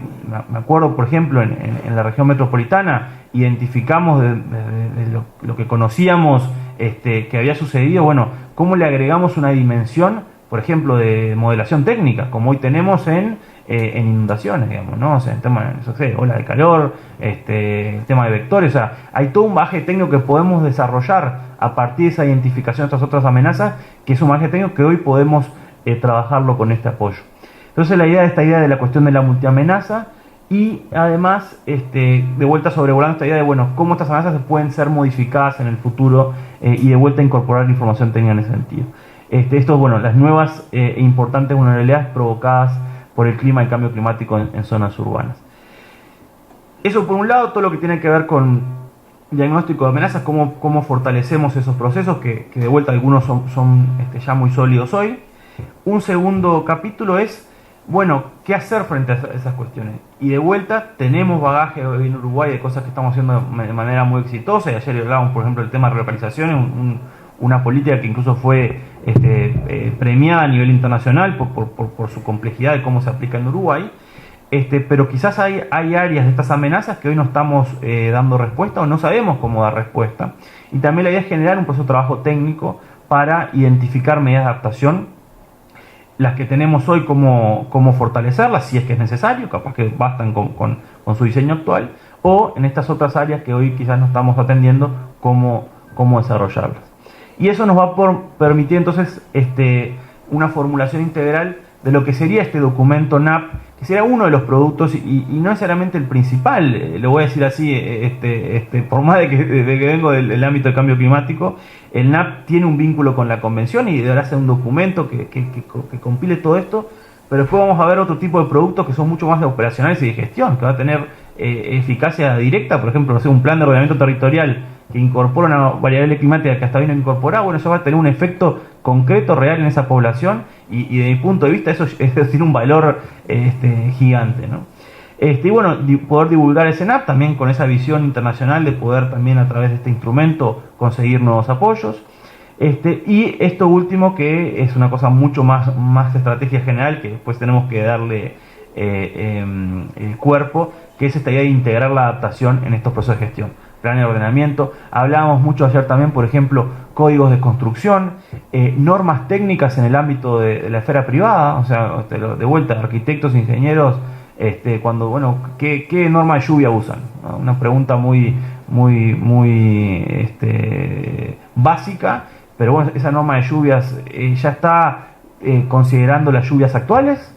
[SPEAKER 2] me acuerdo, por ejemplo, en la región metropolitana, identificamos de lo que conocíamos que había sucedido, bueno, cómo le agregamos una dimensión, por ejemplo, de modelación técnica, como hoy tenemos en inundaciones, digamos, ¿no? O sea, en tema de ola de calor, tema de vectores, o sea, hay todo un bagaje técnico que podemos desarrollar a partir de esa identificación de estas otras amenazas, que es un bagaje técnico que hoy podemos trabajarlo con este apoyo. Entonces esta idea de la cuestión de la multiamenaza y además de vuelta sobrevolando esta idea de, bueno, cómo estas amenazas pueden ser modificadas en el futuro y de vuelta incorporar información técnica en ese sentido. Esto, bueno, las nuevas e importantes vulnerabilidades provocadas por el clima y el cambio climático en zonas urbanas. Eso por un lado, todo lo que tiene que ver con diagnóstico de amenazas, cómo fortalecemos esos procesos, que de vuelta algunos son ya muy sólidos hoy. Un segundo capítulo es, bueno, ¿qué hacer frente a esas cuestiones? Y de vuelta, tenemos bagaje hoy en Uruguay de cosas que estamos haciendo de manera muy exitosa, y ayer hablábamos, por ejemplo, del tema de relocalizaciones, una política que incluso fue premiada a nivel internacional por su complejidad de cómo se aplica en Uruguay. Pero quizás hay áreas de estas amenazas que hoy no estamos dando respuesta o no sabemos cómo dar respuesta. Y también la idea es generar un proceso de trabajo técnico para identificar medidas de adaptación, las que tenemos hoy, cómo fortalecerlas, si es que es necesario, capaz que bastan con su diseño actual, o en estas otras áreas que hoy quizás no estamos atendiendo, cómo desarrollarlas. Y eso nos va a permitir entonces una formulación integral de lo que sería este documento NAP, que sería uno de los productos y no necesariamente el principal, lo voy a decir así, por más de que vengo del ámbito del cambio climático, el NAP tiene un vínculo con la convención y deberá ser un documento que compile todo esto, pero después vamos a ver otro tipo de productos que son mucho más operacionales y de gestión, que va a tener eficacia directa, por ejemplo, un plan de ordenamiento territorial que incorpora una variable climática que hasta hoy no incorporaba, bueno, eso va a tener un efecto concreto, real en esa población y de mi punto de vista eso es decir un valor gigante, ¿no? Y bueno, poder divulgar el SENAP también con esa visión internacional de poder también a través de este instrumento conseguir nuevos apoyos. Y esto último, que es una cosa mucho más de estrategia general, que después tenemos que darle el cuerpo, que es esta idea de integrar la adaptación en estos procesos de gestión, plan de ordenamiento. Hablábamos mucho ayer también, por ejemplo, códigos de construcción, normas técnicas en el ámbito de la esfera privada, o sea, de vuelta, arquitectos, ingenieros, cuando, bueno, ¿qué norma de lluvia usan? ¿No? Una pregunta muy básica, pero bueno, esa norma de lluvias ya está considerando las lluvias actuales,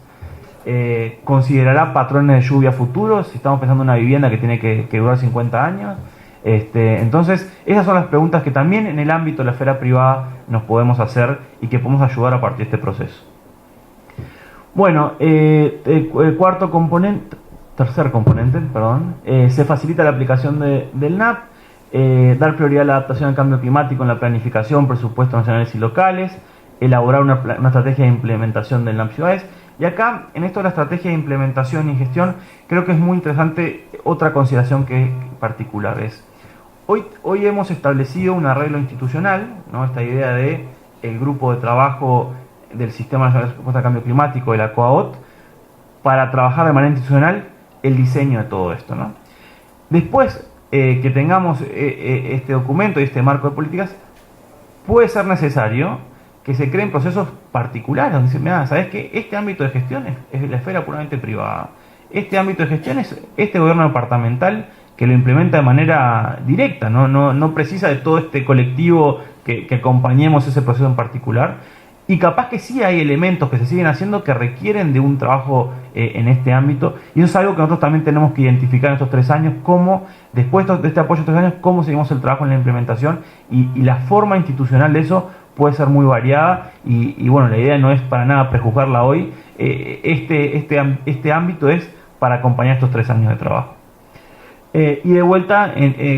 [SPEAKER 2] considerará patrones de lluvia futuros, si estamos pensando en una vivienda que tiene que durar 50 años. Entonces, esas son las preguntas que también en el ámbito de la esfera privada nos podemos hacer y que podemos ayudar a partir de este proceso. Bueno, el tercer componente, se facilita la aplicación del NAP, dar prioridad a la adaptación al cambio climático en la planificación, presupuestos nacionales y locales, elaborar una estrategia de implementación del NAP Ciudades. Y acá, en esto de la estrategia de implementación y gestión, creo que es muy interesante otra consideración que es particular. Hoy hemos establecido un arreglo institucional, ¿no? Esta idea de el grupo de trabajo del Sistema Nacional de Respuesta al Cambio Climático, de la COAOT, para trabajar de manera institucional el diseño de todo esto, ¿no? Después que tengamos este documento y este marco de políticas, puede ser necesario que se creen procesos particulares, donde dicen, mira, ¿sabes qué? Este ámbito de gestión es la esfera puramente privada. Este ámbito de gestión es este gobierno departamental que lo implementa de manera directa, no precisa de todo este colectivo que acompañemos ese proceso en particular. Y capaz que sí hay elementos que se siguen haciendo que requieren de un trabajo en este ámbito. Y eso es algo que nosotros también tenemos que identificar en estos 3 años, cómo, después de este apoyo de 3 años, cómo seguimos el trabajo en la implementación. Y la forma institucional de eso puede ser muy variada. Y bueno, la idea no es para nada prejuzgarla hoy. Este ámbito es para acompañar estos 3 años de trabajo. Y de vuelta,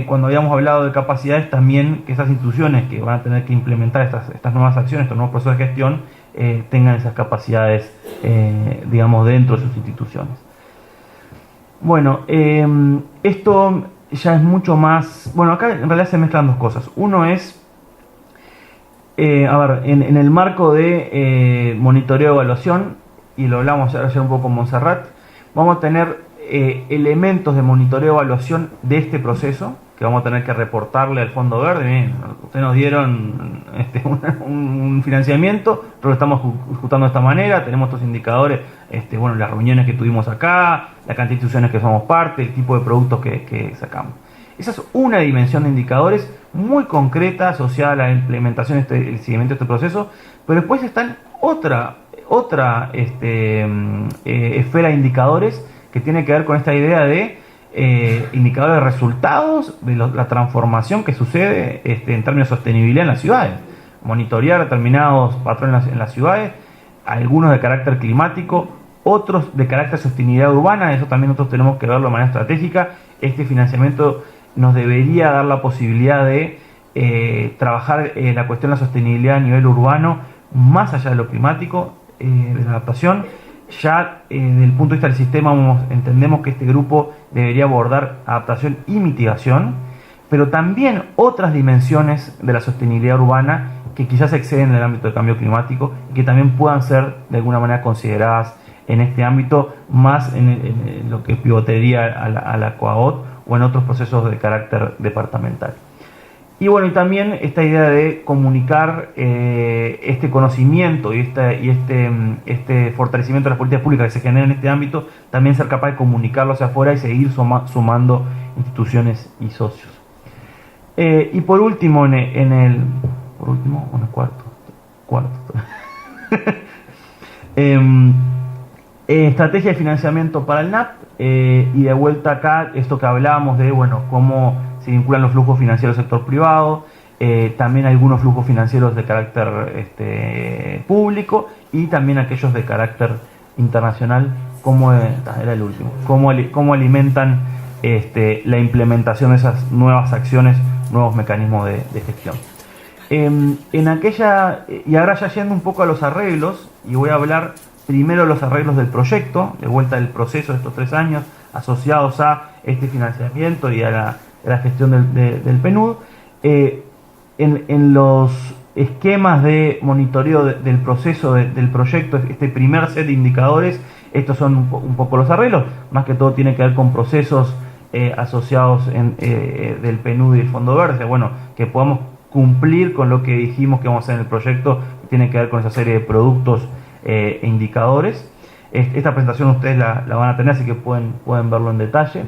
[SPEAKER 2] cuando habíamos hablado de capacidades, también que esas instituciones que van a tener que implementar estas nuevas acciones, estos nuevos procesos de gestión, tengan esas capacidades, digamos, dentro de sus instituciones. Bueno, esto ya es mucho más... Bueno, acá en realidad se mezclan dos cosas. Uno es, en el marco de monitoreo y evaluación, y lo hablamos ayer un poco con Montserrat, vamos a tener elementos de monitoreo y evaluación de este proceso que vamos a tener que reportarle al Fondo Verde. Miren, ustedes nos dieron un financiamiento, nosotros lo estamos ejecutando de esta manera, tenemos estos indicadores, las reuniones que tuvimos acá, la cantidad de instituciones que somos parte, el tipo de productos que sacamos. Esa es una dimensión de indicadores muy concreta asociada a la implementación, el seguimiento de este proceso, pero después están otra esfera de indicadores que tiene que ver con esta idea de indicadores de resultados de la transformación que sucede en términos de sostenibilidad en las ciudades. Monitorear determinados patrones en las ciudades, algunos de carácter climático, otros de carácter sostenibilidad urbana. Eso también nosotros tenemos que verlo de manera estratégica. Este financiamiento nos debería dar la posibilidad de trabajar la cuestión de la sostenibilidad a nivel urbano, más allá de lo climático, de la adaptación. Ya desde el punto de vista del sistema entendemos que este grupo debería abordar adaptación y mitigación, pero también otras dimensiones de la sostenibilidad urbana que quizás exceden el ámbito del cambio climático y que también puedan ser de alguna manera consideradas en este ámbito, más en lo que pivotaría a la COAOT o en otros procesos de carácter departamental. Y bueno, y también esta idea de comunicar este conocimiento y este fortalecimiento de las políticas públicas que se generan en este ámbito, también ser capaz de comunicarlo hacia afuera y seguir sumando instituciones y socios. Y por último, estrategia de financiamiento para el NAP, y de vuelta acá, esto que hablábamos de, cómo se vinculan los flujos financieros del sector privado, también algunos flujos financieros de carácter público y también aquellos de carácter internacional, como era el último, cómo alimentan la implementación de esas nuevas acciones, nuevos mecanismos de gestión. Y ahora ya yendo un poco a los arreglos, y voy a hablar primero de los arreglos del proyecto, de vuelta del proceso de estos 3 años, asociados a este financiamiento y a la gestión del PNUD. En los esquemas de monitoreo del proceso del proyecto, este primer set de indicadores, estos son un poco los arreglos, más que todo tiene que ver con procesos asociados del PNUD y el Fondo Verde, bueno, que podamos cumplir con lo que dijimos que vamos a hacer en el proyecto, que tiene que ver con esa serie de productos e indicadores. Esta presentación ustedes la van a tener, así que pueden verlo en detalle.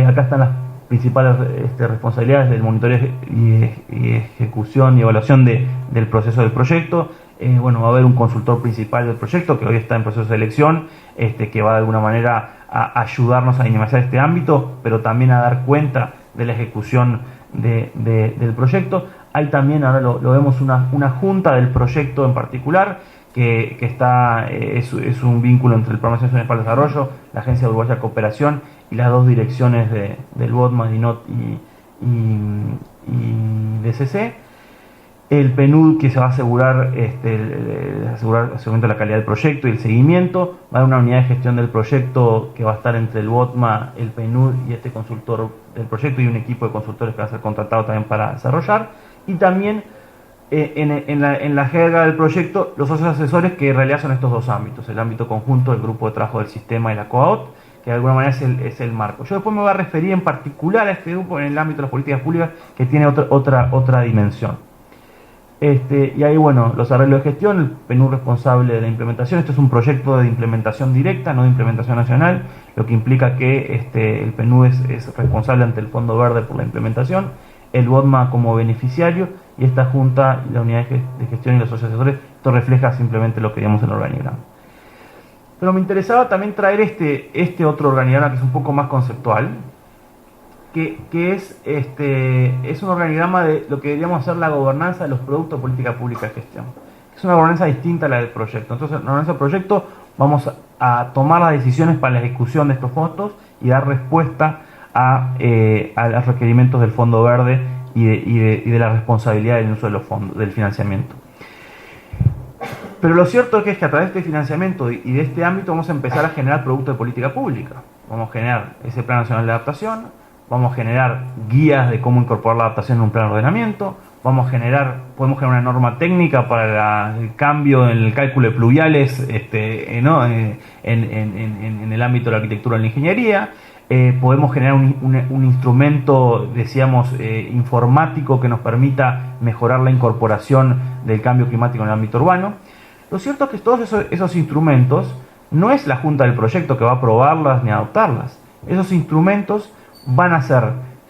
[SPEAKER 2] Acá están las principales responsabilidades del monitoreo y ejecución y evaluación del proceso del proyecto. Bueno, va a haber un consultor principal del proyecto que hoy está en proceso de elección, que va de alguna manera a ayudarnos a dinamizar este ámbito, pero también a dar cuenta de la ejecución del proyecto. Hay también, ahora lo vemos, una junta del proyecto en particular, que es un vínculo entre el Programa Nacional para el Desarrollo, la Agencia Uruguaya de Cooperación y las dos direcciones del BODMA, DINOT y DCC. El PNUD, que se va a asegurar aseguramiento de la calidad del proyecto y el seguimiento. Va a haber una unidad de gestión del proyecto que va a estar entre el BODMA, el PNUD y este consultor del proyecto, y un equipo de consultores que va a ser contratado también para desarrollar. Y también en la jerga del proyecto, los socios asesores, que en realidad son estos dos ámbitos: el ámbito conjunto, el grupo de trabajo del sistema y la COAOT, que de alguna manera es el marco. Yo después me voy a referir en particular a este grupo en el ámbito de las políticas públicas, que tiene otra dimensión. Y ahí, bueno, los arreglos de gestión, el PNUD responsable de la implementación. Esto es un proyecto de implementación directa, no de implementación nacional, lo que implica que el PNUD es responsable ante el Fondo Verde por la implementación, el BODMA como beneficiario, y esta junta, la unidad de gestión y los socios asesores. Esto refleja simplemente lo que vimos en el organigrama. Pero me interesaba también traer este otro organigrama, que es un poco más conceptual, que es un organigrama de lo que deberíamos hacer la gobernanza de los productos de política pública de gestión. Es una gobernanza distinta a la del proyecto. Entonces, en la gobernanza del proyecto vamos a tomar las decisiones para la ejecución de estos fondos y dar respuesta a los requerimientos del Fondo Verde y de la responsabilidad del uso de los fondos, del financiamiento. Pero lo cierto es que a través de este financiamiento y de este ámbito vamos a empezar a generar productos de política pública. Vamos a generar ese Plan Nacional de Adaptación, vamos a generar guías de cómo incorporar la adaptación en un plan de ordenamiento, podemos generar una norma técnica para el cambio en el cálculo de pluviales en el ámbito de la arquitectura y la ingeniería. Podemos generar un instrumento, decíamos, informático, que nos permita mejorar la incorporación del cambio climático en el ámbito urbano. Lo cierto es que todos esos instrumentos no es la junta del proyecto que va a aprobarlas ni a adoptarlas. Esos instrumentos van a ser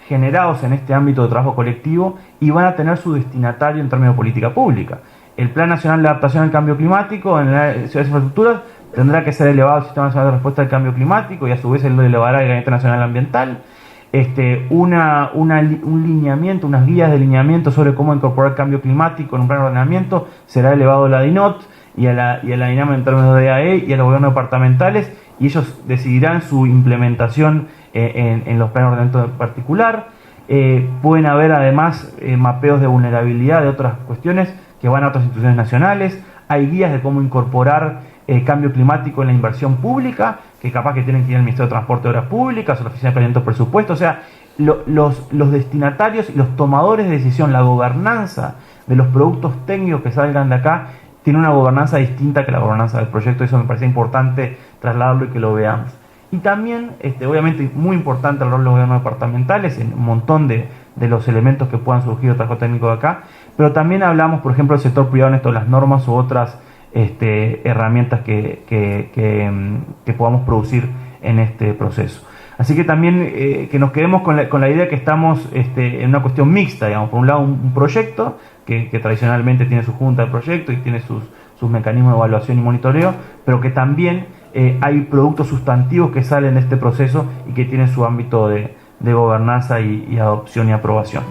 [SPEAKER 2] generados en este ámbito de trabajo colectivo y van a tener su destinatario en términos de política pública. El Plan Nacional de Adaptación al Cambio Climático en las ciudades e infraestructuras tendrá que ser elevado al Sistema Nacional de Respuesta al Cambio Climático, y a su vez él lo elevará el Gabinete Nacional Ambiental. Un lineamiento, unas guías de lineamiento sobre cómo incorporar el cambio climático en un plan de ordenamiento será elevado a la DINOT y a la INAM en términos de DAE y a los gobiernos departamentales, y ellos decidirán su implementación en los planes de ordenamiento en particular. Pueden haber además mapeos de vulnerabilidad de otras cuestiones que van a otras instituciones nacionales. Hay guías de cómo incorporar cambio climático en la inversión pública, que capaz que tienen que ir al Ministerio de Transporte y Obras Públicas o la Oficina de Planeamiento de Presupuesto. O sea, los destinatarios y los tomadores de decisión, la gobernanza de los productos técnicos que salgan de acá, tiene una gobernanza distinta que la gobernanza del proyecto. Eso me parece importante trasladarlo y que lo veamos. Y también, obviamente, muy importante el rol de los gobiernos departamentales en un montón de los elementos que puedan surgir de trabajo técnico de acá. Pero también hablamos, por ejemplo, del sector privado en esto de las normas u otras herramientas que podamos producir en este proceso. Así que también que nos quedemos con la idea que estamos en una cuestión mixta, digamos. Por un lado, un proyecto que tradicionalmente tiene su junta de proyecto y tiene sus mecanismos de evaluación y monitoreo, pero que también hay productos sustantivos que salen de este proceso y que tienen su ámbito de gobernanza y adopción y aprobación.